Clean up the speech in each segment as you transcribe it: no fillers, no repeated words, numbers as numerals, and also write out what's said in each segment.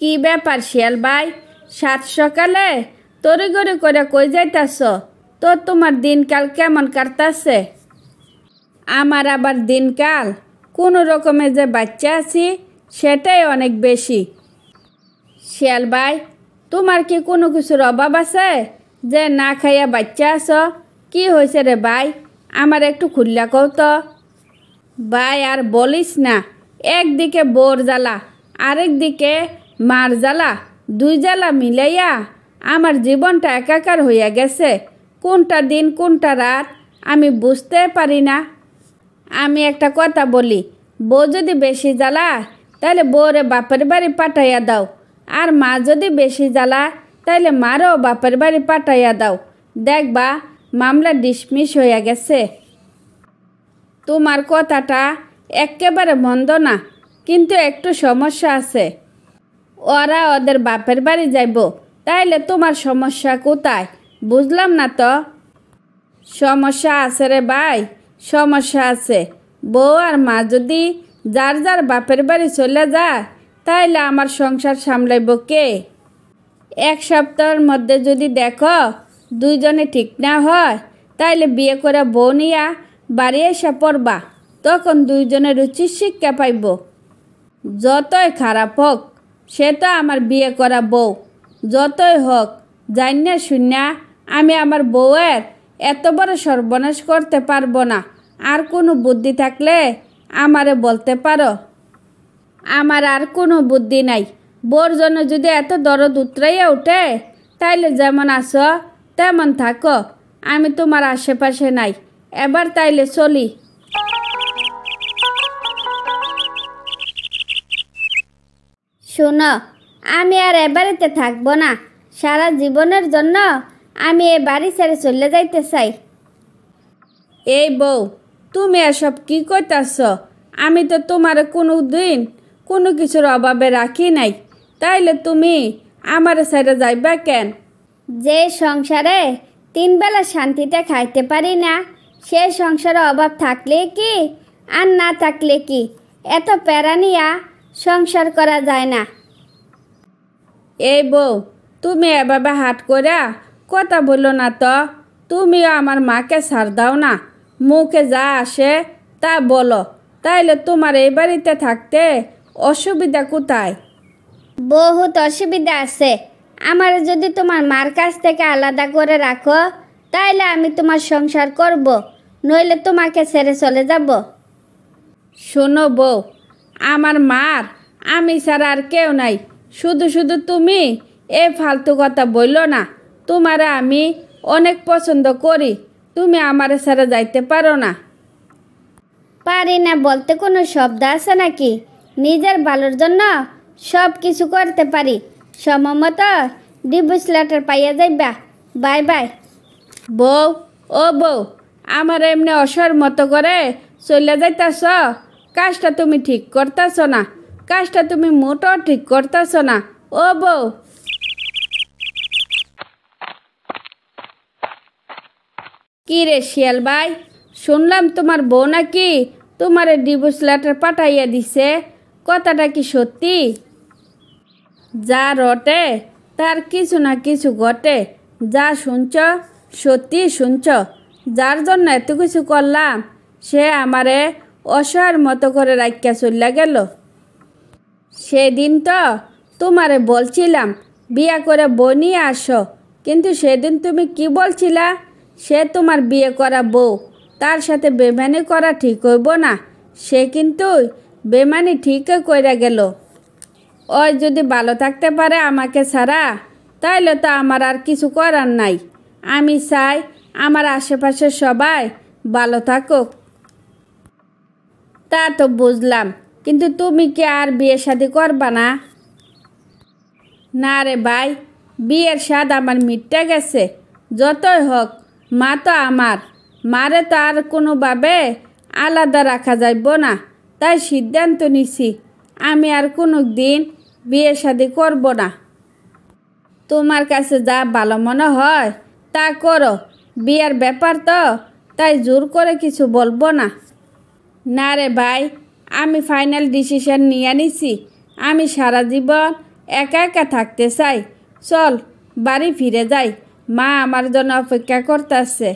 কি ব্যাপার শিয়াল ভাই, সাত সকালে তড়িঘড়ি করে কই যাইতাছ? তো তোমার দিনকাল কেমন কাটতাছে? আমার আবার দিনকাল কোনো রকমে যে বাচ্চা আছি সেটাই অনেক বেশি। শিয়াল ভাই, তোমার কি কোনো কিছুর অভাব আছে যে না খাইয়া বাচ্চা আছো? কি হয়েছে রে ভাই, আমার একটু খুললা কও তো। ভাই আর বলিস না, একদিকে বোর জ্বালা আরেক দিকে মার জ্বালা, দুই জ্বালা মিলাইয়া আমার জীবনটা একাকার হইয়া গেছে। কোনটা দিন কোনটা রাত আমি বুঝতে পারি না। আমি একটা কথা বলি, বউ যদি বেশি জ্বালা তাহলে বউরে বাপের বাড়ি পাঠাইয়া দাও, আর মা যদি বেশি জ্বালা তাহলে মারও বাপের বাড়ি পাঠাইয়া দাও। দেখবা মামলা ডিসমিস হইয়া গেছে। তোমার কথাটা একেবারে মন্দ না, কিন্তু একটু সমস্যা আছে। ওরা ওদের বাপের বাড়ি যাইব, তাইলে তোমার সমস্যা কোথায়? বুঝলাম না তো। সমস্যা আছে রে ভাই, সমস্যা আছে। বউ আর মা যদি যার যার বাপের বাড়ি চলে যায় তাইলে আমার সংসার সামলাইব কে? এক সপ্তাহের মধ্যে যদি দেখো দুইজনে ঠিক না হয় তাইলে বিয়ে করে বউ নিয়া বাড়ি এসে পড়বা, তখন দুইজনের রুচির শিক্ষা পাইব। যতই খারাপ হোক সে তো আমার বিয়ে করা বউ, যতই হোক জানিনা শুনিয়া আমি আমার বউয়ের এত বড় সর্বনাশ করতে পারবো না। আর কোনো বুদ্ধি থাকলে আমারে বলতে পারো। আমার আর কোনো বুদ্ধি নাই। বউর জন্য যদি এত দরদ উতরাইয়া উঠে তাইলে যেমন আছো তেমন থাকো, আমি তোমার আশেপাশে নাই। এবার তাইলে চলি। শোনো, আমি আর এ বাড়িতে থাকবো না। সারা জীবনের জন্য আমি এ বাড়ি ছেড়ে চলে যাইতে চাই। এই বউ, তুমি এসব কি কইতাছ? আমি তো তোমার কোনো দিন কোনো কিছুর অভাবে রাখি নাই, তাইলে তুমি আমার ছেড়ে যাইবা কেন? যে সংসারে তিন বেলা শান্তিতে খাইতে পারি না, সে সংসারে অভাব থাকলে কি আর না থাকলে কি, এত প্যারা নিয়া সংসার করা যায় না। এই বউ, তুমি এভাবে হাট কইরা কথা বলো না তো। তুমিও আমার মাকে ছাড় দাও না, মুখে যা আসে তা বলো। তাইলে তোমার এই বাড়িতে থাকতে অসুবিধা কোথায়? বহুত অসুবিধা আছে। আমার যদি তোমার মার কাছ থেকে আলাদা করে রাখো তাইলে আমি তোমার সংসার করব, নইলে তোমাকে ছেড়ে চলে যাব। শোনো বউ, আমার মার আমি ছাড়া আর কেউ নাই। শুধু শুধু তুমি এ ফালতু কথা বললো না। তোমারে আমি অনেক পছন্দ করি, তুমি আমারে ছাড়া যাইতে পারো না। পারি না বলতে কোনো শব্দ আছে নাকি? নিজের ভালোর জন্য সব কিছু করতে পারি। সময়মতো ডিভোর্স লেটার পাইয়া যাইবা। Bye bye. বউ, ও বউ, আমার এমনি অসর মতো করে চলে যাইতাছ? কাজটা তুমি ঠিক করতেছ না, কাজটা তুমি মোটেও ঠিক করতেছ না। ও বউ। কি রে শিয়াল ভাই, শুনলাম তোমার বউ নাকি তোমার ডিভোর্স লেটার পাঠাইয়া দিছে, কথাটা কি সত্যি? যা রটে তার কিছু না কিছু ঘটে। যা শুনছ সত্যি শুনছ। যার জন্য এত কিছু করলাম সে আমারে অসহায়ের মতো করে রাখিয়া চলিয়া গেল। সেদিন তো তোমারে বলছিলাম বিয়ে করে বউ নিয়ে আসো, কিন্তু সেদিন তুমি কি বলছিলা? সে তোমার বিয়ে করা বউ, তার সাথে বেমানি করা ঠিক হইব না। সে কিন্তু বেমানি ঠিকই কইরা গেল। ওই যদি ভালো থাকতে পারে আমাকে ছাড়া, তাইলে তো আমার আর কিছু করার নাই। আমি চাই আমার আশেপাশে সবাই ভালো থাকুক। তা তো বুঝলাম, কিন্তু তুমি কি আর বিয়ে শাদি করবা না? না রে ভাই, বিয়ের স্বাদ আমার মিটে গেছে। যতই হোক মা তো আমার, মারে তো আর কোনোভাবে আলাদা রাখা যাইব না। তাই সিদ্ধান্ত নিছি আমি আর কোনো দিন বিয়ে শাদি করব না। তোমার কাছে যা ভালো মনে হয় তা করো, বিয়ের ব্যাপার তো, তাই জোর করে কিছু বলবো না। না রে ভাই, আমি ফাইনাল ডিসিশন নিয়ে নিছি। আমি সারা জীবন একা একা থাকতে চাই। চল বাড়ি ফিরে যাই, মা আমার জন্য অপেক্ষা করতেছে।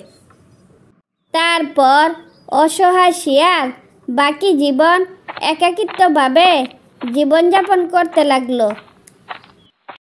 তারপর অসহায় শিয়াল বাকি জীবন একাকিত্বভাবে জীবনযাপন করতে লাগলো।